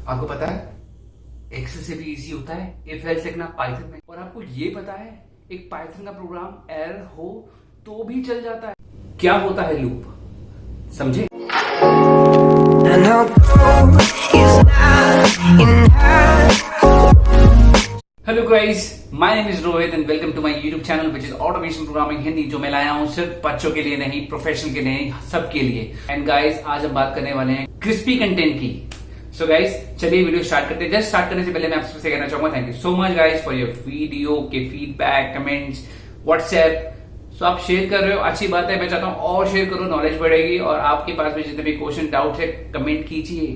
आपको पता है एक्सेल से भी इजी होता है इफ एल्स लिखना पाइथन में। और आपको ये पता है एक पाइथन का प्रोग्राम एरर हो तो भी चल जाता है। क्या होता है लूप, समझे? Hello guys, my name is Rohit and welcome to my YouTube channel which is automation programming Hindi, जो मैं लाया हूँ सिर्फ बच्चों के लिए नहीं, प्रोफेशनल के नहीं, सबके लिए। एंड गाइस, आज हम बात करने वाले हैं क्रिस्पी कंटेंट की। सो गाइस, चलिए वीडियो स्टार्ट करते हैं। जस्ट स्टार्ट करने से पहले मैं आपसे कहना चाहूंगा thank you so much guys for your video के फीडबैक, कमेंट्स, व्हाट्सएप। सो आप शेयर कर रहे हो, अच्छी बात है। मैं चाहता हूँ और शेयर करो, नॉलेज बढ़ेगी। और आपके पास में जितने भी क्वेश्चन डाउट है कमेंट कीजिए,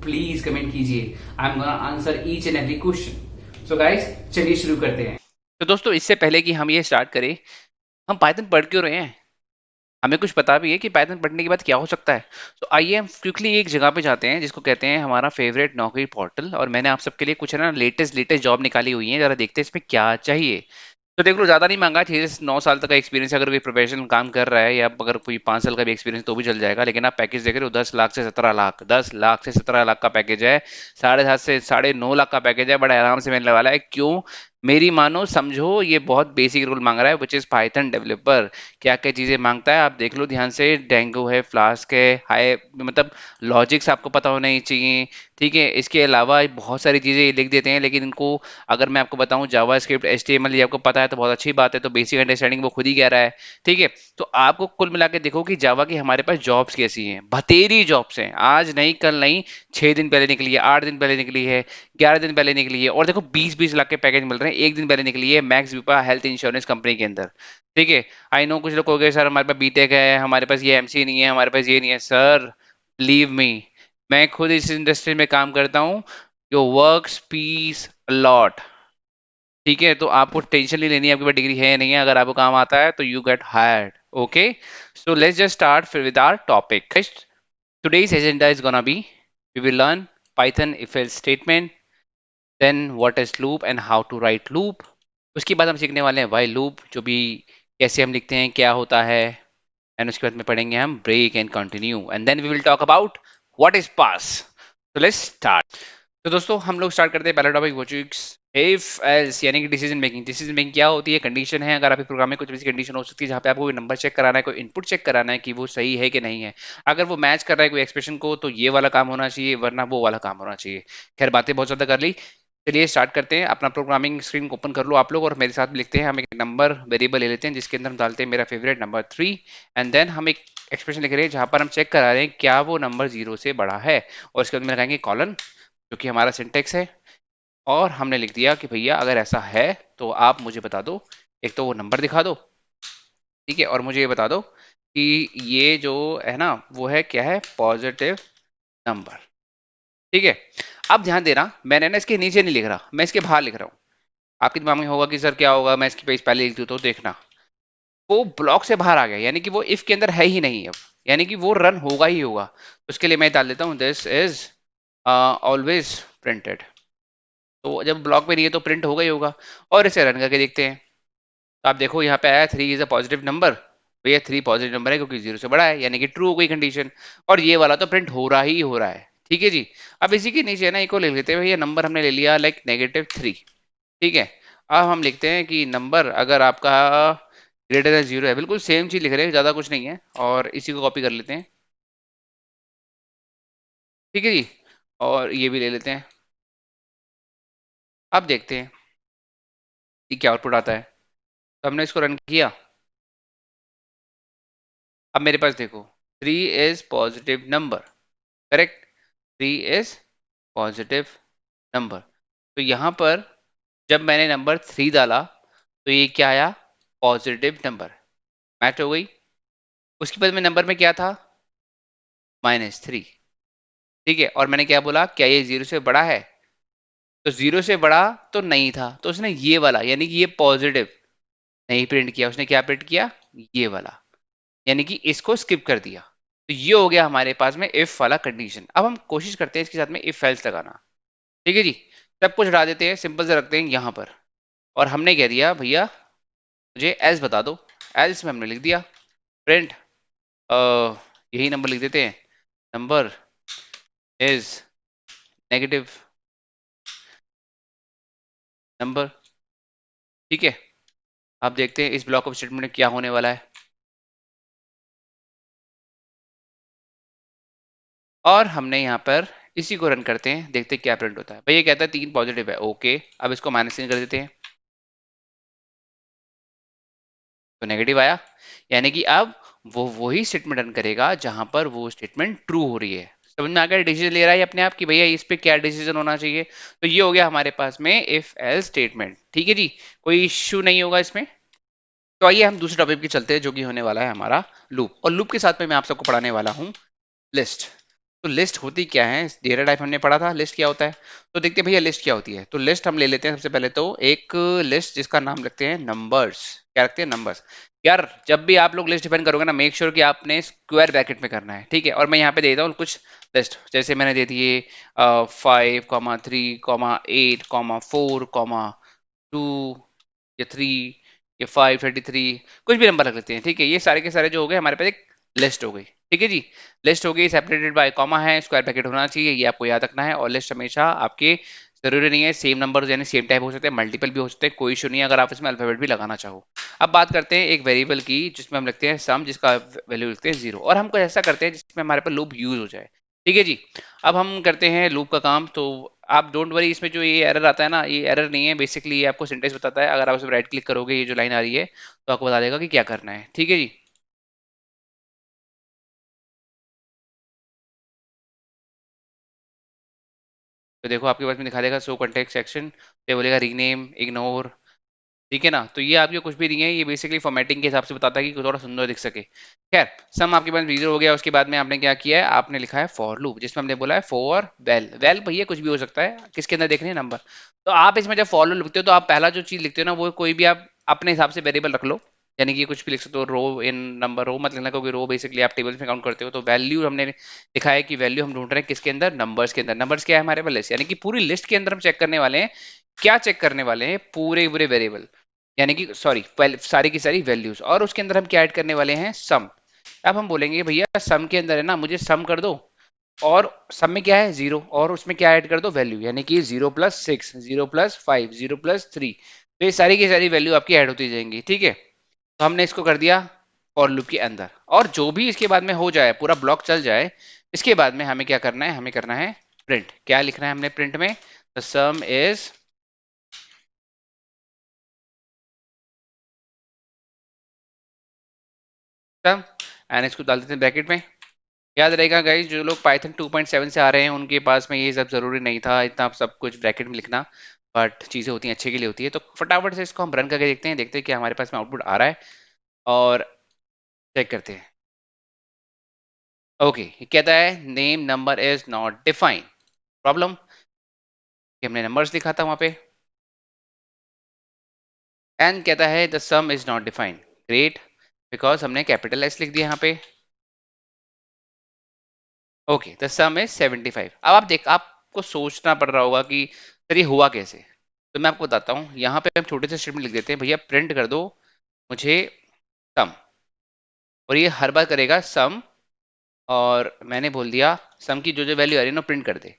प्लीज कमेंट कीजिए। I am gonna answer each and every question. So guys, चलिए शुरू करते हैं। तो दोस्तों, इससे पहले कि हम ये स्टार्ट करें, हम पाइथन पढ़ क्यों रहे हैं? हमें कुछ पता भी है कि पाइथन पढ़ने के बाद क्या हो सकता है। तो आइए हम क्विकली एक जगह पे जाते हैं जिसको कहते हैं हमारा फेवरेट नौकरी पोर्टल। और मैंने आप सबके लिए कुछ है ना लेटेस्ट लेटेस्ट जॉब निकाली हुई है, जरा देखते हैं इसमें क्या चाहिए। तो देख लो, ज्यादा नहीं मांगा, 6 से 9 साल तक का एक्सपीरियंस अगर कोई प्रोफेशनल काम कर रहा है, या अगर कोई 5 साल का भी एक्सपीरियंस तो भी चल जाएगा। लेकिन आप पैकेज देख रहे हो, 10 लाख से 17 लाख, 10 लाख से 17 लाख का पैकेज है। 7.5 से 9.5 लाख का पैकेज है, बड़ा आराम से मिलने वाला है। क्यों? मेरी मानो समझो, ये बहुत बेसिक रोल मांग रहा है, विच इज पाइथन डेवलपर। क्या क्या चीजें मांगता है आप देख लो ध्यान से। डेंगू है, फ्लास्क है, हाई मतलब लॉजिक्स आपको पता होना ही चाहिए। ठीक है, इसके अलावा बहुत सारी चीजें ये लिख देते हैं, लेकिन इनको अगर मैं आपको बताऊं जावा स्क्रिप्ट, HTML ये आपको पता है तो बहुत अच्छी बात है। तो बेसिक अंडरस्टैंडिंग वो खुद ही कह रहा है। ठीक है, तो आपको कुल मिला के देखो कि जावा की हमारे पास जॉब्स कैसी हैं, बतेरी जॉब्स हैं। आज नहीं, कल नहीं, 6 दिन पहले निकली है, 8 दिन पहले निकली है, 11 दिन पहले निकली है। और देखो 20-20 लाख के पैकेज मिल रहे हैं। एक दिन पहले निकली है मैक्स विपा हेल्थ इंश्योरेंस कंपनी के अंदर। ठीक है, आई नो कुछ लोग कहोगे सर हमारे पास बीटेक है, हमारे पास ये MC नहीं है, हमारे पास ये नहीं है। सर लीव मी, मैं खुद इस इंडस्ट्री में काम करता हूँ। Your work speaks lot. ठीक है, तो आपको टेंशन नहीं लेनी है आपके पास डिग्री है या नहीं है। अगर आपको काम आता है तो you get hired. Okay, so let's just start with our topic. Today's agenda is gonna be, we will learn Python if else statement, then what is loop and how to write loop. उसके बाद हम सीखने वाले हैं while loop, जो भी कैसे हम लिखते हैं, क्या होता है। एंड उसके बाद में पढ़ेंगे हम break and continue, and then we will talk about what is pass. तो लेट्स स्टार्ट। तो दोस्तों, हम लोग स्टार्ट करते हैं पहला topic, which is if else, यानी कि डिसीजन मेकिंग। डिसीजन मेकिंग क्या होती है? कंडीशन है। अगर आपके प्रोग्राम में कुछ भी कंडीशन हो सकती है जहाँ पे आपको कोई नंबर चेक कराना है, कोई इनपुट चेक कराना है कि वो सही है कि नहीं है। अगर वो मैच कर रहा है कोई एक्सप्रेशन को, तो ये वाला काम होना चाहिए, वरना वो वाला काम होना चाहिए। खैर, बातें बहुत ज्यादा कर ली, चलिए स्टार्ट करते हैं। अपना प्रोग्रामिंग स्क्रीन ओपन कर लो आप लोग, और मेरे साथ लिखते हैं। हम एक नंबर वेरिएबल ले लेते हैं जिसके अंदर हम डालते हैं मेरा फेवरेट नंबर 3। एंड देन हम एक एक्सप्रेशन लिख रहे हैं जहां पर हम चेक करा रहे हैं क्या वो नंबर 0 से बड़ा है। और इसके बाद में लगाएंगे कॉलन, जो कि हमारा सिंटेक्स है। और हमने लिख दिया कि भैया अगर ऐसा है तो आप मुझे बता दो, एक तो वो नंबर दिखा दो। ठीक है, और मुझे ये बता दो कि ये जो है ना वो है क्या है, पॉजिटिव नंबर। ठीक है, अब ध्यान देना, मैंने ना इसके नीचे नहीं लिख रहा, मैं इसके बाहर लिख रहा हूँ। आपके दिमाग में होगा कि सर क्या होगा, मैं इसकी पेज पहले लिख दूं। तो देखना, वो ब्लॉक से बाहर आ गया, यानी कि वो इफ के अंदर है ही नहीं अब, यानी कि वो रन होगा ही होगा। तो उसके लिए मैं डाल देता हूँ दिस इज ऑलवेज प्रिंटेड। तो जब ब्लॉक में नहीं है तो प्रिंट होगा ही होगा। और इसे रन करके देखते हैं। तो आप देखो यहाँ पे आया 3 इज अ पॉजिटिव नंबर। भैया 3 पॉजिटिव नंबर है क्योंकि 0 से बड़ा है, यानी कि ट्रू हो गई कंडीशन। और ये वाला तो प्रिंट हो रहा ही हो रहा है। ठीक है जी। अब इसी के नीचे ना एक और लिख लेते हैं। भैया नंबर हमने ले लिया लाइक -3। ठीक है, अब हम लिखते हैं कि नंबर अगर आपका ग्रेटर देन 0 है, बिल्कुल सेम चीज लिख रहे हैं, ज्यादा कुछ नहीं है। और इसी को कॉपी कर लेते हैं। ठीक है जी, और ये भी ले लेते हैं। अब देखते हैं कि क्या आउटपुट आता है। तो हमने इसको रन किया। अब मेरे पास देखो, 3 is positive number, correct. 3 is positive number. तो यहाँ पर जब मैंने नंबर 3 डाला तो ये क्या आया, पॉजिटिव नंबर, मैच हो गई। उसके बाद में नंबर में क्या था, -3। ठीक है, और मैंने क्या बोला, क्या ये 0 से बड़ा है? तो 0 से बड़ा तो नहीं था, तो उसने ये वाला यानी कि ये पॉजिटिव नहीं प्रिंट किया। उसने क्या प्रिंट किया, ये वाला, यानी कि इसको स्किप कर दिया। तो ये हो गया हमारे पास में इफ वाला कंडीशन। अब हम कोशिश करते हैं इसके साथ में इफ एल्स लगाना। ठीक है जी, सब कुछ हटा देते हैं, सिंपल से रखते हैं यहाँ पर। और हमने कह दिया भैया मुझे एल्स बता दो। एल्स में हमने लिख दिया प्रिंट, यही नंबर लिख देते हैं, नंबर इज नेगेटिव नंबर। ठीक है, अब देखते हैं इस ब्लॉक ऑफ स्टेटमेंट में क्या होने वाला है। और हमने यहाँ पर इसी को रन करते हैं, देखते हैं क्या प्रिंट होता है। भाई ये कहता है 3 पॉजिटिव है, ओके। अब इसको माइनस कर देते हैं, तो नेगेटिव आया। यानी कि अब वो वही स्टेटमेंट रन करेगा जहां पर वो स्टेटमेंट ट्रू हो रही है। समझ में आ गया? डिसीजन ले रहा है अपने आप कि भैया इस पे क्या डिसीजन होना चाहिए। तो ये हो गया हमारे पास में इफ एल्स स्टेटमेंट। ठीक है जी, कोई इश्यू नहीं होगा इसमें। तो आइए हम दूसरे टॉपिक पे चलते हैं, जो कि होने वाला है हमारा लूप। और लूप के साथ में मैं आप सबको पढ़ाने वाला हूँ लिस्ट। तो लिस्ट होती क्या है, डेटा टाइप हमने पढ़ा था, लिस्ट क्या होता है। तो देखते हैं भैया लिस्ट क्या होती है। तो लिस्ट हम ले लेते हैं सबसे पहले तो एक लिस्ट जिसका नाम रखते हैं नंबर्स। क्या रखते हैं? नंबर्स। यार जब भी आप लोग लिस्ट डिफाइन करोगे ना, मेक श्योर कि आपने स्क्वायर ब्रैकेट में करना है, ठीक है। और मैं यहाँ पे दे देता हूँ कुछ लिस्ट, जैसे मैंने दे दिए 5, 3, 8, 4, 2 या 3 या 5, 33, कुछ भी नंबर रख लेते हैं, ठीक है। ये सारे के सारे जो हो गए हमारे पास एक लिस्ट हो गई। ठीक है जी, लिस्ट हो गई, सेपरेटेड बाय कॉमा है, स्क्वायर ब्रैकेट होना चाहिए, ये आपको याद रखना है। और लिस्ट हमेशा आपके जरूरी नहीं है सेम नंबर यानी सेम टाइप हो सकते हैं, मल्टीपल भी हो सकते हैं, कोई इशू नहीं है अगर आप इसमें अल्फाबेट भी लगाना चाहो। अब बात करते हैं एक वेरिएबल की जिसमें हम लिखते हैं सम, जिसका वैल्यू लिखते हैं 0। और हमको ऐसा करते हैं जिसमें हमारे पास लूप यूज हो जाए। ठीक है जी, अब हम करते हैं लूप का काम। तो आप डोंट वरी, इसमें जो ये एरर आता है ना, ये एरर नहीं है, बेसिकली ये आपको सिंटेक्स बताता है। अगर आप इसमें राइट क्लिक करोगे, ये जो लाइन आ रही है तो आपको बता देगा कि क्या करना है। ठीक है जी, तो देखो आपके पास में दिखा देगा शो कॉन्टेक्स्ट सेक्शन, तो बोलेगा रीनेम, इग्नोर। ठीक है ना, तो ये आपके कुछ भी नहीं है, ये बेसिकली फॉर्मेटिंग के हिसाब से बताता है कि थोड़ा सुंदर दिख सके। खैर, सम आपके पास जीरो हो गया। उसके बाद में आपने क्या किया है, आपने लिखा है फॉर लूप, जिसमें हमने बोला है फॉर वेल। वेल भैया कुछ भी हो सकता है, किसके अंदर देखने नंबर। तो आप इसमें जब फॉर लूप लिखते हो तो आप पहला जो चीज लिखते हो ना, वो कोई भी आप अपने हिसाब से वेरिएबल रख लो। यानी कि कुछ भी लिख सकते हो, रो इन नंबर, रो मत लिखना क्योंकि रो बेसिकली आप टेबल्स में काउंट करते हो। तो वैल्यू हमने लिखा है कि वैल्यू हम ढूंढ रहे हैं किसके अंदर, नंबर्स के अंदर। नंबर्स क्या है हमारे पास, लिस्ट, यानी कि पूरी लिस्ट के अंदर हम चेक करने वाले हैं। क्या चेक करने वाले हैं? पूरे पूरे वेरिएबल, यानी कि सॉरी सारी की सारी वैल्यूज। और उसके अंदर हम क्या ऐड करने वाले हैं, सम। अब हम बोलेंगे भैया सम के अंदर है ना, मुझे सम कर दो। और सम में क्या है, 0, और उसमें क्या ऐड कर दो, वैल्यू, यानी कि 0+6, 0+5, 0+3। तो ये सारी की सारी वैल्यू आपकी ऐड होती जाएंगी। ठीक है, तो हमने इसको कर दिया फॉर लूप के अंदर। और जो भी इसके बाद में हो जाए, पूरा ब्लॉक चल जाए, इसके बाद में हमें क्या करना है, हमें करना है प्रिंट। क्या लिखना है हमने प्रिंट में, the sum is sum, and इसको डाल देते हैं ब्रैकेट में। याद रहेगा गाइस, जो लोग पाइथन 2.7 से आ रहे हैं उनके पास में ये सब जरूरी नहीं था इतना सब कुछ ब्रैकेट में लिखना। बट चीजें होती हैं अच्छे के लिए होती है। तो फटाफट से इसको हम रन करके देखते हैं कि हमारे पास में आउटपुट आ रहा है। और चेक करते हैं। ओके, ये कहता है name number is not defined. Problem कि हमने नंबर्स लिखा था वहां पे, एंड कहता है the sum is not defined. Great, because हमने कैपिटल एस लिख दिया यहाँ पे। Okay, the sum is 75। अब आप देख, आपको सोचना पड़ रहा होगा कि सर ये हुआ कैसे। तो मैं आपको बताता हूँ, यहाँ पे हम छोटे से स्टेटमेंट लिख देते हैं, भैया प्रिंट कर दो मुझे सम। और ये हर बार करेगा सम। और मैंने बोल दिया सम की जो जो वैल्यू आ रही है ना प्रिंट कर दे,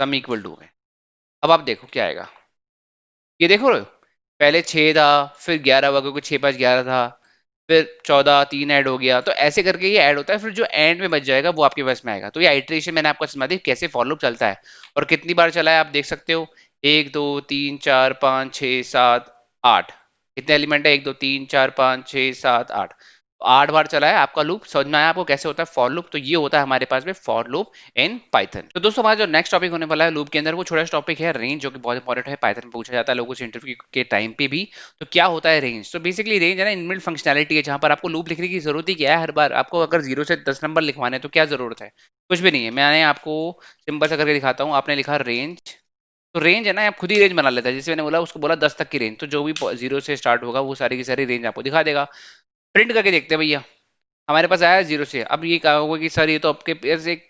सम इक्वल टू है। अब आप देखो क्या आएगा, ये देखो रहे हो? पहले 6 था, फिर 11 हुआ क्योंकि 6 5 11 था, फिर 14, 3 ऐड हो गया। तो ऐसे करके ये ऐड होता है, फिर जो एंड में बच जाएगा वो आपके पास में आएगा। तो ये आइट्रेशन मैंने आपको समझा दी कैसे फॉर लूप चलता है और कितनी बार चला है। आप देख सकते हो 1 2 3 4 5 6 7 8, कितने एलिमेंट है, 1 2 3 4 5 6 7 8। 8 बार चला है आपका लूप। समझ में आया आपको कैसे होता है फॉर लूप? तो ये होता है हमारे पास में फॉर लूप इन पाइथन। तो दोस्तों हमारा जो नेक्स्ट टॉपिक होने वाला है लूप के अंदर, वो छोटा सा टॉपिक है रेंज, जो कि बहुत इंपॉर्टेंट है, पाइथन में पूछा जाता है लोगों से इंटरव्यू के टाइम पे भी। तो क्या होता है रेंज? तो बेसिकली रेंज है ना इनबिल्ट फंक्शनैलिटी है, जहां पर आपको लूप लिखने की जरूरत ही क्या है। हर बार आपको अगर 0 से 10 नंबर लिखवाने हैं तो क्या जरूरत है, कुछ भी नहीं है। मैंने आपको सिंपल सा करके दिखाता हूँ। आपने लिखा रेंज, तो रेंज है ना, आप खुद ही रेंज बना लेता है। जैसे मैंने बोला, उसको बोला 10 तक की रेंज, तो जो भी 0 से स्टार्ट होगा वो सारी की सारी रेंज आपको दिखा देगा। प्रिंट करके देखते हैं भैया, हमारे पास आया 0 से। अब ये कहा होगा कि सर ये तो आपके पास एक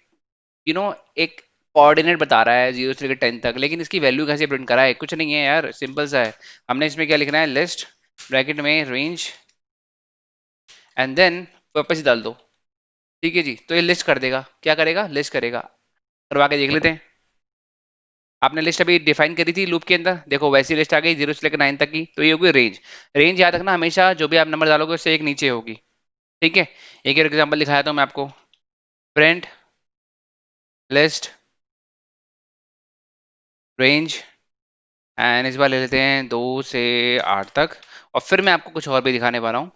यू नो एक कोऑर्डिनेट बता रहा है 0 से लेकर 10 तक, लेकिन इसकी वैल्यू कैसे प्रिंट करा है? कुछ नहीं है यार, सिंपल सा है। हमने इसमें क्या लिखना है, लिस्ट ब्रैकेट में रेंज एंड देन वापस ही डाल दो। ठीक है जी, तो ये लिस्ट कर देगा। क्या करेगा, लिस्ट करेगा। करवा के देख लेते हैं। आपने लिस्ट अभी डिफाइन करी थी लूप के अंदर, देखो वैसी लिस्ट आ गई 0 से लेकर 9 तक की, तो ये होगी रेंज। रेंज याद रखना हमेशा जो भी आप नंबर डालोगे उससे एक नीचे होगी, ठीक है। एक और एग्जांपल दिखाया था मैं आपको, प्रिंट लिस्ट रेंज, एंड इस बार ले लेते हैं 2 से 8 तक। और फिर मैं आपको कुछ और भी दिखाने वाला हूँ।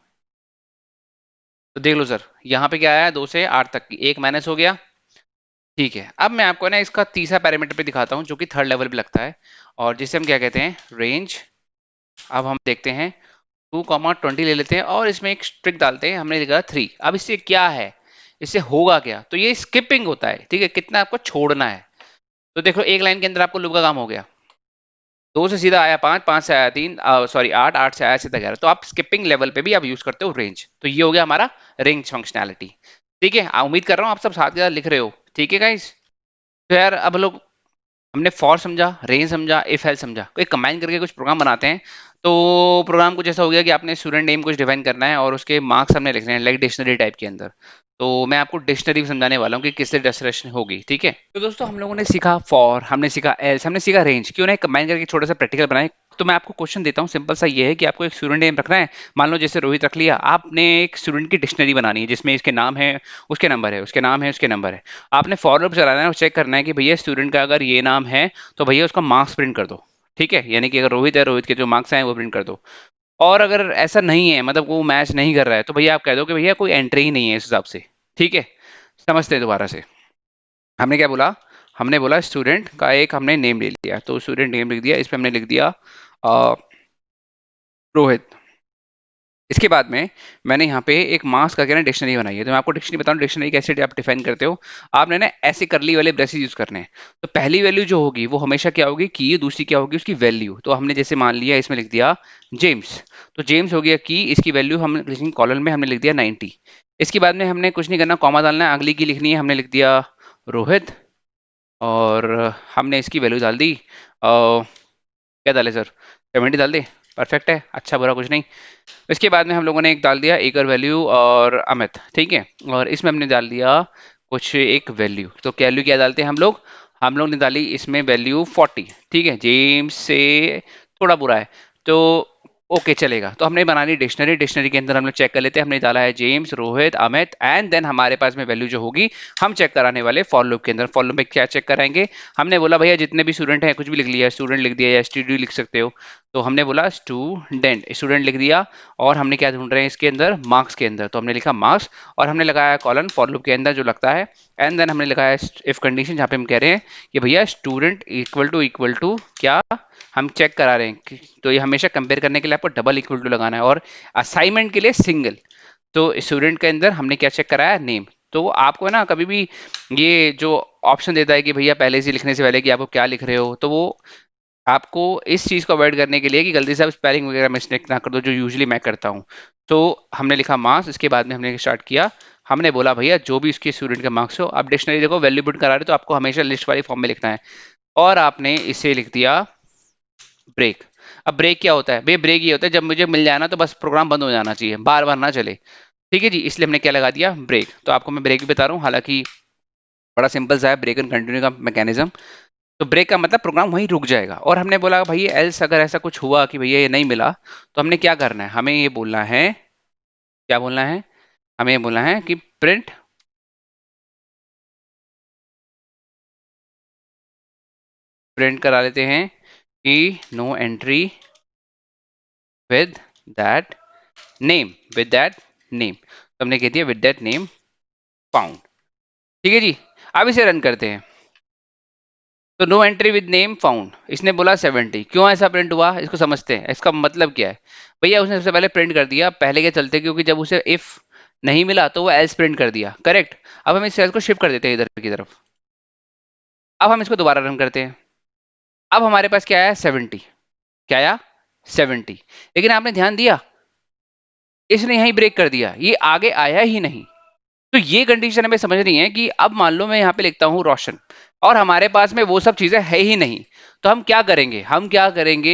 तो देख लो सर, यहाँ पे क्या आया, 2 से 8 तक की एक माइनस हो गया, ठीक है। अब मैं आपको ना इसका तीसरा पैरामीटर पे दिखाता हूँ जो कि थर्ड लेवल पे लगता है, और जिसे हम क्या कहते हैं, रेंज। अब हम देखते हैं 2,20 ले लेते हैं और इसमें एक स्ट्रिक डालते हैं, हमने लिखा 3। अब इससे क्या है, इससे होगा क्या, तो ये स्किपिंग होता है, ठीक है, कितना आपको छोड़ना है। तो देखो एक लाइन के अंदर आपको लूप का काम हो गया, 2 से सीधा आया 5, 5 से आया 3, सॉरी 8, 8 से आया सीधा 11। तो आप स्किपिंग लेवल पे भी आप यूज करते हो रेंज। तो ये हो गया हमारा रेंज फंक्शनैलिटी, ठीक है। उम्मीद कर रहा हूँ आप सब साथ के साथ लिख रहे हो, ठीक है गाइस। तो यार अब लोग, हमने फॉर समझा, रेंज समझा, इफ हेल्स समझा, कोई कंबाइन करके कुछ प्रोग्राम बनाते हैं। तो प्रोग्राम कुछ ऐसा हो गया कि आपने स्टूडेंट नेम कुछ डिफाइन करना है और उसके मार्क्स हमने लिखने हैं लाइक डिक्शनरी टाइप के अंदर। तो मैं आपको डिक्शनरी समझाने वाला हूँ कि किससे डेस्टिनेशन होगी, ठीक है। तो दोस्तों हम लोगों ने सीखा फॉर, हमने सीखा एल्स, हमने सीखा रेंज, क्यों ना कंबाइन करके छोटा सा प्रैक्टिकल बनाए। तो मैं आपको क्वेश्चन देता हूँ, सिंपल सा ये है कि आपको एक स्टूडेंट नेम रखना है। मान लो जैसे रोहित रख लिया, आपने एक स्टूडेंट की डिक्शनरी बनानी है जिसमें इसके नाम है, उसके नंबर है, उसके नाम है, उसके नंबर है। आपने फॉर लूप चलाना है और चेक करना है कि भैया स्टूडेंट का अगर ये नाम है तो भैया उसका मार्क्स प्रिंट कर दो, ठीक है। यानी कि अगर रोहित है, रोहित के जो मार्क्स आए वो प्रिंट कर दो। और अगर ऐसा नहीं है, मतलब वो मैच नहीं कर रहा है, तो भैया आप कह दो कि भैया कोई एंट्री ही नहीं है इस हिसाब से, ठीक है। समझते हैं दोबारा से, हमने क्या बोला, हमने बोला स्टूडेंट का एक हमने नेम ले लिया, तो स्टूडेंट नेम लिख दिया, इस पे हमने लिख दिया अ, रोहित। इसके बाद में मैंने यहाँ पे एक मार्क्स करके ना डिक्शनरी बनाई है। तो मैं आपको डिक्शनरी बताऊँ, डिक्शनरी कैसे आप डिफाइन करते हो। आपने ना ऐसे करली वाले ब्रेसेस यूज करने हैं। तो पहली वैल्यू जो होगी वो हमेशा क्या होगी की, दूसरी क्या होगी उसकी वैल्यू। तो हमने जैसे मान लिया इसमें लिख दिया जेम्स, तो जेम्स हो गया की, इसकी वैल्यू हम कॉलम में हमने लिख दिया 90। इसके बाद में हमने कुछ नहीं करना, कॉमा डालना है, अगली की लिखनी है, हमने लिख दिया रोहित, और हमने इसकी वैल्यू डाल दी, क्या डाले सर, 70 डाल दे, परफेक्ट है, अच्छा बुरा कुछ नहीं। इसके बाद में हम लोगों ने एक डाल दिया एक और वैल्यू और अमित, ठीक है। और इसमें हमने डाल दिया कुछ एक वैल्यू, तो वैल्यू क्या डालते हैं हम लोग ने डाली इसमें वैल्यू 40, ठीक है। जेम्स से थोड़ा बुरा है तो ओके चलेगा। तो हमने बना ली डिक्शनरी, डिक्शनरी के अंदर हम लोग चेक कर लेते हैं, हमने डाला है James, Rohit, Amit, and then हमारे पास में वैल्यू जो होगी हम चेक कराने वाले फॉर लूप के अंदर। फॉर लूप में क्या चेक कराएंगे, हमने बोला भैया जितने भी स्टूडेंट हैं, कुछ भी लिख लिया, स्टूडेंट लिख दिया या स्टूडेंट लिख सकते हो। तो हमने बोला स्टूडेंट, स्टूडेंट लिख दिया, और हमने क्या ढूंढ रहे हैं इसके अंदर, मार्क्स के अंदर, तो हमने लिखा मार्क्स, और हमने लगाया कॉलन फॉर लूप के अंदर जो लगता है। एंड देन हमने लगाया इफ कंडीशन, जहाँ पे हम कह रहे हैं कि भैया स्टूडेंट इक्वल टू क्या, हम चेक करा रहे हैं तो ये हमेशा कंपेयर करने के लिए आपको डबल इक्वल टू लगाना है, और असाइनमेंट के लिए सिंगल। तो स्टूडेंट के अंदर हमने क्या चेक कराया, नेम। तो आपको है ना कभी भी ये जो ऑप्शन देता है कि भैया पहले से लिखने से पहले कि आपको क्या लिख रहे हो, तो वो आपको इस चीज को अवॉइड करने के लिए कि गलती से आप स्पेलिंग वगैरह मिस्टेक ना कर दो, जो यूजुअली मैं करता हूँ। तो हमने लिखा मार्क्स, इसके बाद में हमने स्टार्ट किया, हमने बोला भैया जो भी उसके स्टूडेंट का मार्क्स हो, आप डिक्शनरी देखो वैल्यू पुट करा रहे हो तो आपको हमेशा लिस्ट वाली फॉर्म में लिखना है। और आपने इसे लिख दिया ब्रेक। अब ब्रेक क्या होता है भैया, ब्रेक ये होता है जब मुझे मिल जाए ना तो बस प्रोग्राम बंद हो जाना चाहिए, बार बार ना चले, ठीक है जी। इसलिए हमने क्या लगा दिया, ब्रेक। तो आपको मैं ब्रेक भी बता रहा हूँ, हालांकि बड़ा सिंपल सा है ब्रेक एंड कंटिन्यू का मैकेनिज्म। तो ब्रेक का मतलब प्रोग्राम वहीं रुक जाएगा। और हमने बोला भाई एल्स अगर ऐसा कुछ हुआ कि भैया ये नहीं मिला, तो हमने क्या करना है, हमें ये बोलना है, क्या बोलना है, हमें ये बोलना है कि प्रिंट, प्रिंट करा लेते हैं कि no entry with that name, with that name. तो हमने कह दिया विद दैट नेम फाउंड, ठीक है जी। अब इसे रन करते हैं। तो no entry with name found, इसने बोला 70, क्यों ऐसा प्रिंट हुआ इसको समझते हैं, इसका मतलब क्या है। भैया उसने सबसे पहले प्रिंट कर दिया पहले के चलते, क्योंकि जब उसे इफ नहीं मिला तो वो एल्स प्रिंट कर दिया, करेक्ट। अब हम इस सेल को शिफ्ट कर देते हैं इधर की तरफ। अब हम इसको दोबारा रन करते हैं। अब हमारे पास क्या आया, 70, क्या आया, 70। लेकिन आपने ध्यान दिया इसने यहीं ब्रेक कर दिया, ये आगे आया ही नहीं। तो ये कंडीशन हमें समझनी है कि अब मान लो मैं यहाँ पे लिखता हूँ रोशन, और हमारे पास में वो सब चीजें है ही नहीं। तो हम क्या करेंगे,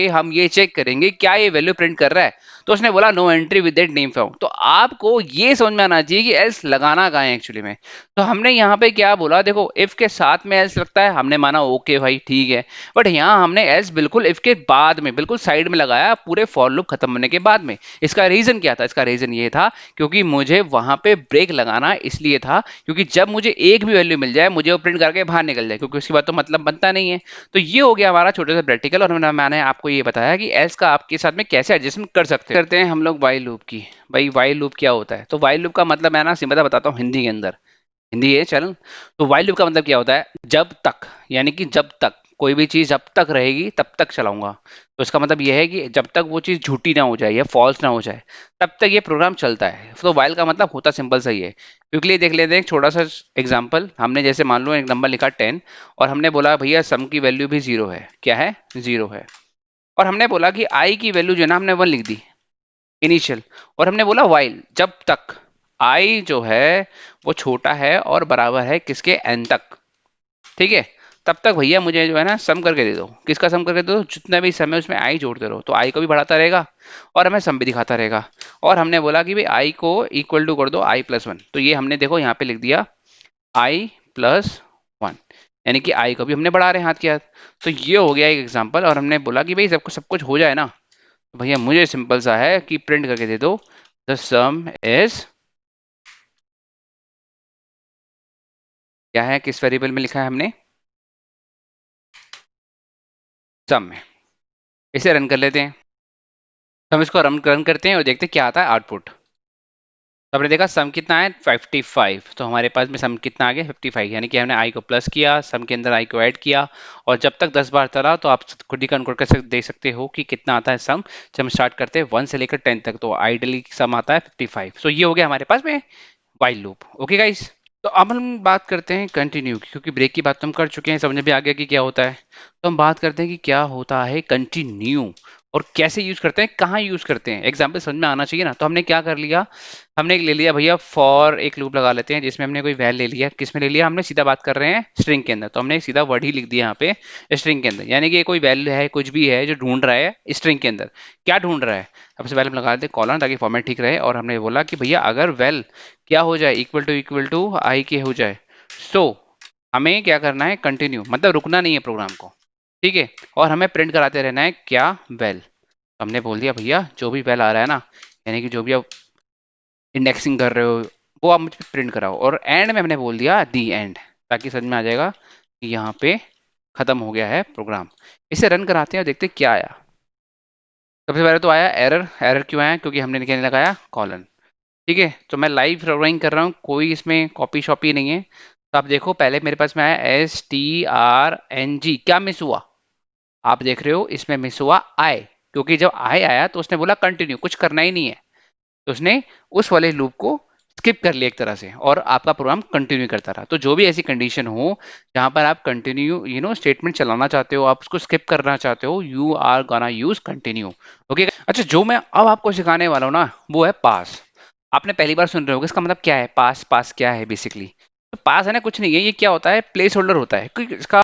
हम ये चेक करेंगे क्या ये वैल्यू प्रिंट कर रहा है। तो उसने बोला no entry with that name found. तो आपको ये समझ में आना चाहिए कि एल्स लगाना कहाँ है एक्चुअली में। तो हमने यहाँ पे क्या बोला, देखो इफ के साथ में एल्स लगता है, हमने माना ओके भाई ठीक है। बट यहाँ हमने एल्स बिल्कुल इफ के बाद में, बिल्कुल साइड में लगाया, पूरे फॉर लूप खत्म होने के बाद में। इसका रीजन क्या था, इसका रीजन ये था क्योंकि मुझे वहां पे ब्रेक लगाना इसलिए था क्योंकि जब मुझे एक भी वैल्यू मिल जाए मुझे वो प्रिंट करके बाहर निकल जाए, क्योंकि उसके बाद तो मतलब बनता नहीं है। तो ये हो गया हमारा छोटा सा प्रैक्टिकल, और मैंने आपको ये बताया कि एल्स का आपके साथ में कैसे एडजस्टमेंट कर सकते हैं। करते हैं हम लोग वाइल लूप की। भाई वाइल लूप क्या होता है, तो वाइल लूप का मतलब मैं ना सिंपल बताता हूँ हिंदी के अंदर, हिंदी है चैनल। तो वाइल लूप का मतलब क्या होता है, जब तक, यानी कि जब तक कोई भी चीज जब तक रहेगी तब तक चलाऊंगा। तो इसका मतलब यह है कि जब तक वो चीज झूठी ना हो जाए या फॉल्स ना हो जाए तब तक ये प्रोग्राम चलता है। तो वाइल का मतलब होता सिंपल सा ही है। क्विकली देख लेते हैं एक छोटा सा एग्जांपल। हमने जैसे मान लो एक नंबर लिखा 10, और हमने बोला भैया सम की वैल्यू भी जीरो है, क्या है, जीरो है। और हमने बोला कि आई की वैल्यू जो है ना हमने 1 लिख दी इनिशियल। और हमने बोला वाइल जब तक आई जो है वो छोटा है और बराबर है किसके, एन तक, ठीक है। तब तक भैया मुझे जो है ना सम करके दे दो। किसका सम करके दे दो, जितना भी सम है उसमें आई जोड़ते रहो, तो आई को भी बढ़ाता रहेगा और हमें सम भी दिखाता रहेगा। और हमने बोला कि भाई आई को इक्वल टू कर दो i+1। तो ये हमने देखो यहाँ पे लिख दिया i+1, यानी कि आई को भी हमने बढ़ा रहे हैं हाथ के हाथ। तो ये हो गया एक एग्जाम्पल। और हमने बोला कि भाई सब कुछ हो जाए ना, तो भैया मुझे सिंपल सा है कि प्रिंट करके दे दो द सम इज, क्या है, किस वेरिएबल में लिखा है हमने, सम में। इसे रन कर लेते हैं। तो हम इसको रन करते हैं और देखते हैं क्या आता है आउटपुट। तो हमने देखा सम कितना है 55, तो हमारे पास में सम कितना आ गया 55, यानी कि हमने आई को प्लस किया, सम के अंदर आई को ऐड किया, और जब तक 10 बार चला तो आप खुद ही कंक्लूड देख सकते हो कि कितना आता है सम। जब हम स्टार्ट करते हैं 1 से लेकर 10 तक तो आइडली सम आता है 55। सो ये हो गया हमारे पास में वाइल लूप। ओके गाइस, तो अब हम बात करते हैं कंटिन्यू की, क्योंकि ब्रेक की बात तो हम कर चुके हैं, समझ में भी आ गया कि क्या होता है। तो हम बात करते हैं कि क्या होता है कंटिन्यू और कैसे यूज करते हैं, कहाँ यूज करते हैं, एग्जाम्पल समझ में आना चाहिए ना। तो हमने क्या कर लिया, हमने एक ले लिया भैया फॉर एक लूप लगा लेते हैं जिसमें हमने कोई वैल ले लिया। किस में ले लिया, हमने सीधा बात कर रहे हैं स्ट्रिंग के अंदर, तो हमने सीधा वर्ड ही लिख दिया यहाँ पे स्ट्रिंग के अंदर, यानी कि कोई वैल्यू है कुछ भी है जो ढूंढ रहा है स्ट्रिंग के अंदर। क्या ढूंढ रहा है, सबसे पहले हम लगा देते हैं कॉलन ताकि फॉर्मेट ठीक रहे। और हमने बोला कि भैया अगर वेल क्या हो जाए, इक्वल टू आई के हो जाए, सो हमें क्या करना है, कंटिन्यू, मतलब रुकना नहीं है प्रोग्राम को, ठीक है। और हमें प्रिंट कराते रहना है क्या, वेल। तो हमने बोल दिया भैया जो भी वेल आ रहा है ना, यानी कि जो भी आप इंडेक्सिंग कर रहे हो वो आप मुझ पे प्रिंट कराओ। और एंड में हमने बोल दिया दी एंड, ताकि समझ में आ जाएगा कि यहाँ पे खत्म हो गया है प्रोग्राम। इसे रन कराते हैं और देखते हैं क्या आया। सबसे पहले तो आया एरर। एरर क्यों आया, क्योंकि हमने क्या नहीं लगाया, कॉलन, ठीक है। तो मैं लाइव ड्राइंग कर रहा हूँ, कोई इसमें कॉपी शॉपी नहीं है। तो आप देखो पहले मेरे पास में आया STRNG, क्या मिस हुआ, आप देख रहे हो इसमें मिस हुआ आई, क्योंकि जब आई आया तो उसने बोला कंटिन्यू, कुछ करना ही नहीं है। तो उसने उस वाले लूप को स्किप कर लिया एक तरह से, और आपका प्रोग्राम कंटिन्यू करता रहा। तो जो भी ऐसी कंडीशन हो जहां पर आप कंटिन्यू स्टेटमेंट चलाना चाहते हो, आप उसको स्किप करना चाहते हो, you are gonna use continue. Okay, अच्छा जो मैं अब आपको सिखाने वाला हूँ ना वो है पास। आपने पहली बार सुन रहे होगे, इसका मतलब क्या है, पास, पास क्या है बेसिकली। तो पास है ना, कुछ नहीं है, ये क्या होता है, प्लेस होल्डर होता है। क्योंकि इसका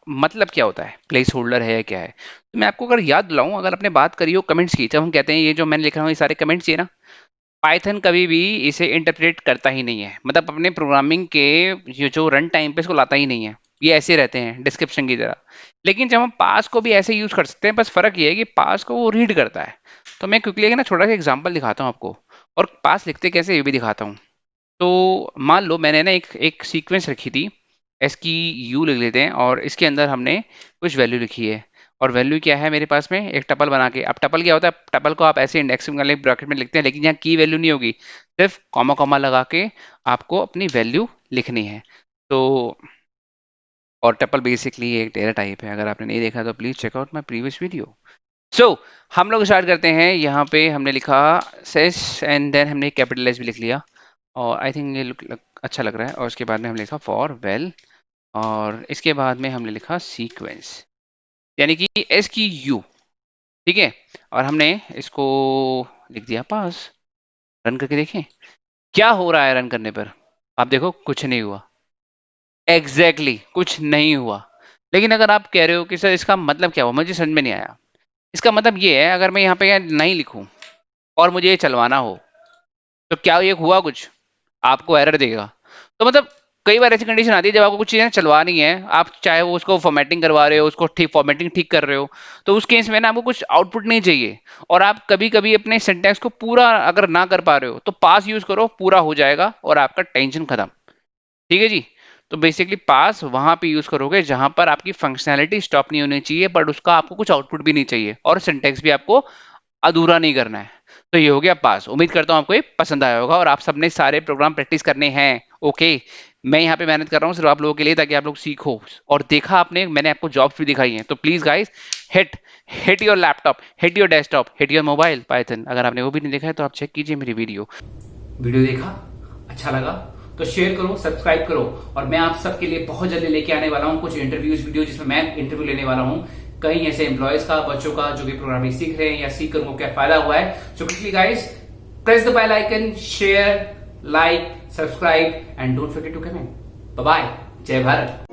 मतलब क्या होता है, प्लेस होल्डर है या क्या है। तो मैं आपको अगर याद दिलाऊं, अगर आपने बात करी हो कमेंट्स की, जब हम कहते हैं ये जो मैंने लिख रहा हूँ ये सारे कमेंट्स ही है ना, पाइथन कभी भी इसे इंटरप्रेट करता ही नहीं है, मतलब अपने प्रोग्रामिंग के ये जो रन टाइम पे इसको लाता ही नहीं है। ये ऐसे रहते हैं डिस्क्रिप्शन की तरह। लेकिन जब हम पास को भी ऐसे यूज कर सकते हैं, बस फर्क ये है कि पास को वो रीड करता है। तो मैं क्विकली ना छोटा सा एग्जांपल दिखाता हूँ आपको, और पास लिखते कैसे ये भी दिखाता हूँ। तो मान लो मैंने ना एक एक सीक्वेंस रखी थी, एस की यू लिख लेते हैं, और इसके अंदर हमने कुछ वैल्यू लिखी है। और वैल्यू क्या है मेरे पास में, एक टपल बना के। अब टपल क्या होता है, टपल को आप ऐसे इंडेक्सिंग वाले ब्रैकेट में लिखते हैं, लेकिन यहाँ की वैल्यू नहीं होगी, सिर्फ कॉमा कॉमा लगा के आपको अपनी वैल्यू लिखनी है। तो और टपल बेसिकली एक डेटा टाइप है, अगर आपने नहीं देखा तो please check out my previous video. So हम लोग स्टार्ट करते हैं। यहाँ पे हमने लिखा सेस, एंड देन हमने कैपिटल एस भी लिख लिया, और आई थिंक ये अच्छा लग रहा है। और उसके बाद में हमने लिखा फॉर वेल, और इसके बाद में हमने लिखा सीक्वेंस, यानी कि एस की यू, ठीक है। और हमने इसको लिख दिया पास। रन करके देखें क्या हो रहा है, रन करने पर आप देखो कुछ नहीं हुआ। एग्जैक्टली कुछ नहीं हुआ। लेकिन अगर आप कह रहे हो कि सर इसका मतलब क्या हुआ, मुझे समझ में नहीं आया। इसका मतलब ये है, अगर मैं यहाँ पे नहीं लिखूं और मुझे ये चलवाना हो, तो क्या ये हुआ कुछ? आपको एरर देगा। तो मतलब कई बार ऐसी कंडीशन आती है जब आपको कुछ चीजें चलवानी है, आप चाहे वो उसको फॉर्मेटिंग करवा रहे हो, उसको ठीक फॉर्मेटिंग ठीक कर रहे हो, तो उस केस में ना आपको कुछ आउटपुट नहीं चाहिए, और आप कभी कभी अपने सिंटैक्स को पूरा अगर ना कर पा रहे हो तो पास यूज करो, पूरा हो जाएगा और आपका टेंशन खत्म। ठीक है जी। तो बेसिकली पास वहां पे यूज करोगे जहां पर आपकी फंक्शनैलिटी स्टॉप नहीं होनी चाहिए, बट उसका आपको कुछ आउटपुट भी नहीं चाहिए, और सिंटेक्स भी आपको अधूरा नहीं करना है। तो ये हो गया पास। उम्मीद करता हूँ आपको ये पसंद आया होगा और आप सबने सारे प्रोग्राम प्रैक्टिस करने हैं। ओके। मैं यहाँ पे मेहनत कर रहा हूँ सिर्फ आप लोगों के लिए, ताकि आप लोग सीखो। और देखा आपने, मैंने आपको जॉब्स भी दिखाई हैं, तो please guys, hit hit your laptop, hit your desktop, hit your mobile Python. अगर आपने वो भी नहीं देखा है तो आप चेक कीजिए मेरी वीडियो। वीडियो देखा, अच्छा लगा तो शेयर करो, सब्सक्राइब करो। और मैं आप सबके लिए बहुत जल्दी लेके आने वाला हूं कुछ इंटरव्यूज वीडियो, जिसमें मैं इंटरव्यू लेने वाला हूं कई ऐसे एम्प्लॉयज का, बच्चों का जो भी प्रोग्रामिंग सीख रहे हैं या सीख कर उनको क्या फायदा हुआ है। So quickly guys, press the bell icon, share, like, subscribe and don't forget to comment. Bye bye, जय भारत।